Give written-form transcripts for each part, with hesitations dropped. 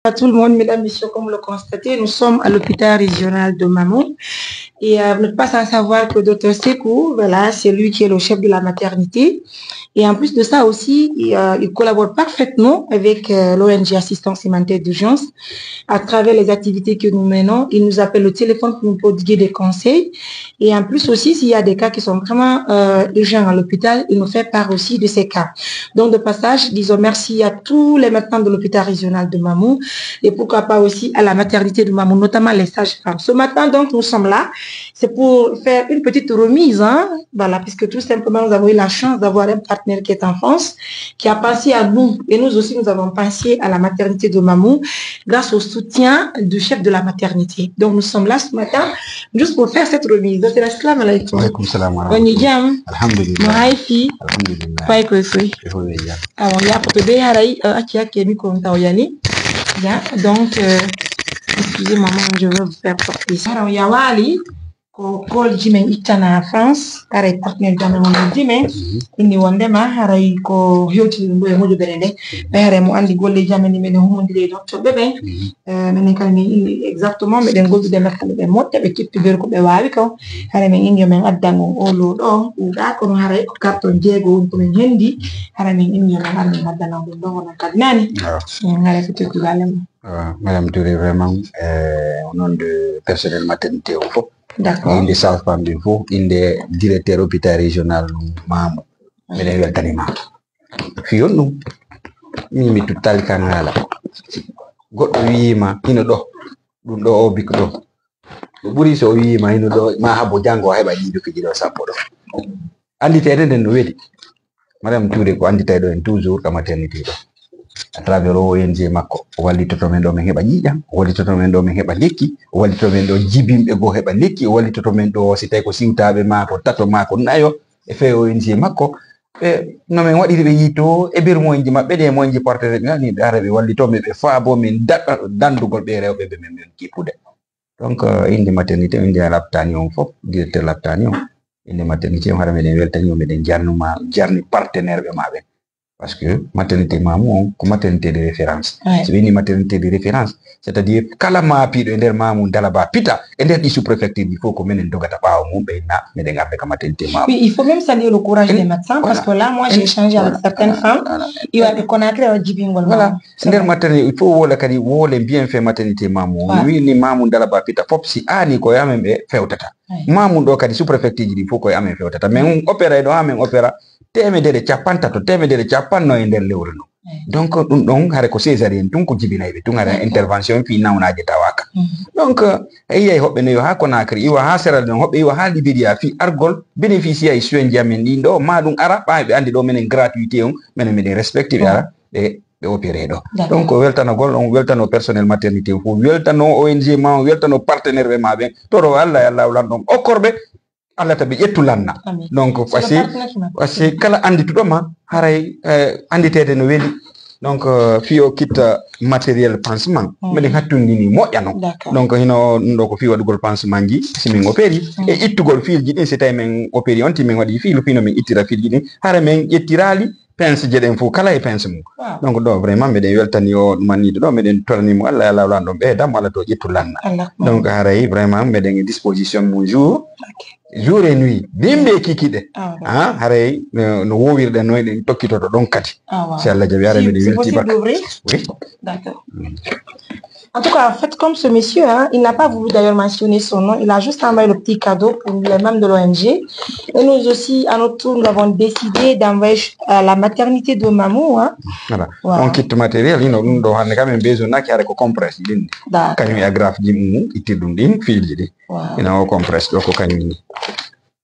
À tout le monde, mesdames, messieurs, comme vous le constatez, nous sommes à l'hôpital régional de Mamou. Et vous n'êtes pas sans savoir que Dr Sekou, voilà, c'est lui qui est le chef de la maternité. Et en plus de ça aussi, il collabore parfaitement avec l'ONG Assistance Humanitaire d'Urgence à travers les activités que nous menons. Il nous appelle au téléphone pour nous prodiguer des conseils. Et en plus aussi, s'il y a des cas qui sont vraiment urgents à l'hôpital, il nous fait part aussi de ces cas. Donc, de passage, disons merci à tous les médecins de l'hôpital régional de Mamou et pourquoi pas aussi à la maternité de Mamou, notamment les sages-femmes. Ce matin, donc, nous sommes là. C'est pour faire une petite remise, hein, voilà, puisque tout simplement, nous avons eu la chance d'avoir un partenaire qui est en France, qui a pensé à nous. Et nous aussi, nous avons pensé à la maternité de Mamou grâce au soutien du chef de la maternité. Donc, nous sommes là ce matin juste pour faire cette remise. Donc, assalamu alaikum. Wa alaikum salam wa rahmatullah. Alhamdulillah. Mahaifi. Alhamdulillah. Pai kwesui. Alors, il y a peut-être des harai qui a qui oyani. Donc, excusez-moi, je veux vous faire porter ça. Alors, il y a Wali, ko call jimen itana France, haray partenaire jamme mon jimen, inni wondema haray ko hewti ndo e mojo berende, haray mo andi golle jamme ni men humondire docteur bebe, men kan mi inni exactement me den goldu de makka be motte be tippi ber ko be wawi ko, haray men inni men addango o lo do, uda ko haray ko carton jego ko men hendi, haray men inni men armi addango do wona kadnani. Haray ko tippi balem. Madame Touré, vraiment, au nom de personnel maternité au fond. D'accord. Inde sage-femme du fond, inde directeur hôpital régional Mamou. Mais les tanima. Fion nous, mimi tout tal kanala. Goddo wiima ino do, dum do o bik do. Buri so wiima ino do ma habo jango heba yido fiji do sappo do. Anditede den no wedi. Madame Touré ko anditede en toujours ka maternité do. À travers ONG makko o wallitoto men do men heba nyiƴam, o wallitoto men do men heba lekki, o wallitoto men do jibimbe go heba lekki, o wallitoto men do si tawi ko siwtabe mako tato mako nayo e fe ONG makko e no men wadiri be yito e bir moƴƴi mabbe de moƴƴi portere be ngani dara be wallito me be faabo men dandugol be rewbe be men kipude. Donc inde maternité inde laptani on fop directeur laptani on inde maternité on hara meden weltani o meden jarni partenaire be mabe. Parce que maternité Mamou, c'est maternité de référence. C'est une maternité de référence. C'est-à-dire, quand la mapi de Mamou d'Alaba Pita, et d'être sous-préfecture, il faut qu'on mène un dogata au monde, mais d'un avec la maternité Mamou. Oui, il faut même saluer le courage des médecins, parce que là, moi, j'ai échangé avec certaines femmes, il y a des connaître au Djibingol. Voilà. C'est-à-dire, maternité, il faut les bien fait maternité Mamou. Oui, ni Mamou d'Alaba Pita, pop si ani ko ya même fait au tata. Mamou do kadi sous-préfecture, il faut qu'on ya même fait au tata. Mais on opéra et on même opéra. Temedere capantato temedere capanno e nder lewru no donc dum don hare ko césarien tun ko jibinaybe tun hare intervention fi nawnaje tawaka donc eyay hobbe no yo ha ko nakri iwa ha seral don hobbe iwa ha libidia fi argol bénéficier ay soin jamen din do ma dum ara ba be andi do menen gratuité on menen meden respecté be ara be opéré do donc weltano gol on weltano personnel maternité fo weltano ONG ma weltano partenaire be mabe toro Allah ulan dum okorbe Allah tabi yetulanna donc parce kala andi tudoma haray anditede no weli donc fio kit matériel pansement meden hattundi ni moƴƴano donc hino ndo ko fi wadugol pansement ji simin opéri e ittugol filji din c'est men opéri on timin wadi filu fino min ittira filji din hara men yettirali pense jeden fu kala e pense mu donc do vraiment meden weltani o manide do meden tolni mo Allah Allah lan do be dam Allah to yetulanna donc haray vraiment meden disposition mon jour et nuit bimbe kikide haray no wowirde no den tokkitoto don kati inshallah jabi ara mede welti bak oui d'accord. En tout cas, en fait, comme ce monsieur, hein, il n'a pas voulu d'ailleurs mentionner son nom, il a juste envoyé le petit cadeau pour les membres de l'ONG. Et nous aussi, à notre tour, nous avons décidé d'envoyer à la maternité de Mamou. Hein. Voilà. On quitte matériel, on doit quand même besoin de compresse. Quand il y a graphe, il y a un fil, il y a un compresse, donc il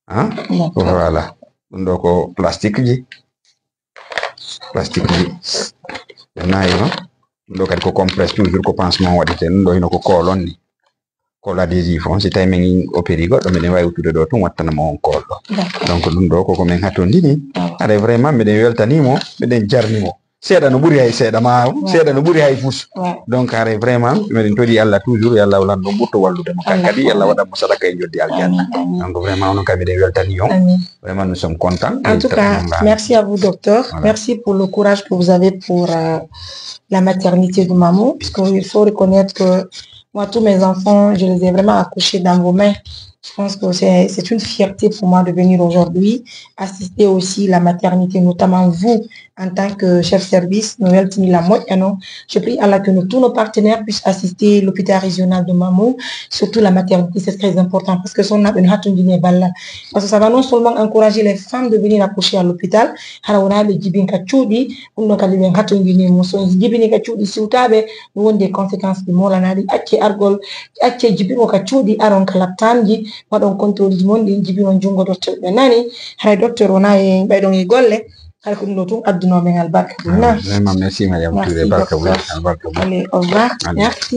hein? Voilà. Donc, plastique, donc ko compresse toujours ko pansement wadite ndo hino ko kolon ni kol adhésif on si tay men opéri goddo men way wutude do tun wattana mo on kol do donc dum do ko men hatondini ada vraiment meden weltani mo meden jarni mo seeda no ɓuri hay seeda ma seeda no ɓuri hay fus donc are vraiment miɗen toɗi Allah toujours yo Allah walan ɗo ɓurto wallude mo kadi yo Allah waɗanmo sadaka e joddi aljanna donc vraiment onon kam miɗen weltani on vraiment nous sommes contents en tout cas merci à vous docteur merci pour le courage que vous avez pour la maternité de Mamou, puisqu'il faut reconnaître que moi tous mes enfants je les ai vraiment accouchés dans vos mains. Je pense que c'est une fierté pour moi de venir aujourd'hui assister aussi la maternité, notamment vous, en tant que chef service, Noël Timilamoy. Je prie Allah que tous nos partenaires puissent assister l'hôpital régional de Mamou, surtout la maternité, c'est très important parce que parce que ça va non seulement encourager les femmes de venir accoucher à l'hôpital, des conséquences de molanadi, argol, waɗon contrôle ji mon ɗin jibinon jungo docteur ɓe nani hay docteur wona e ɓayɗon e golle hay ko ɗum ɗo tun addunoɓe albarka ɗum na vraiment merci madame Touré barka allez au revoir merci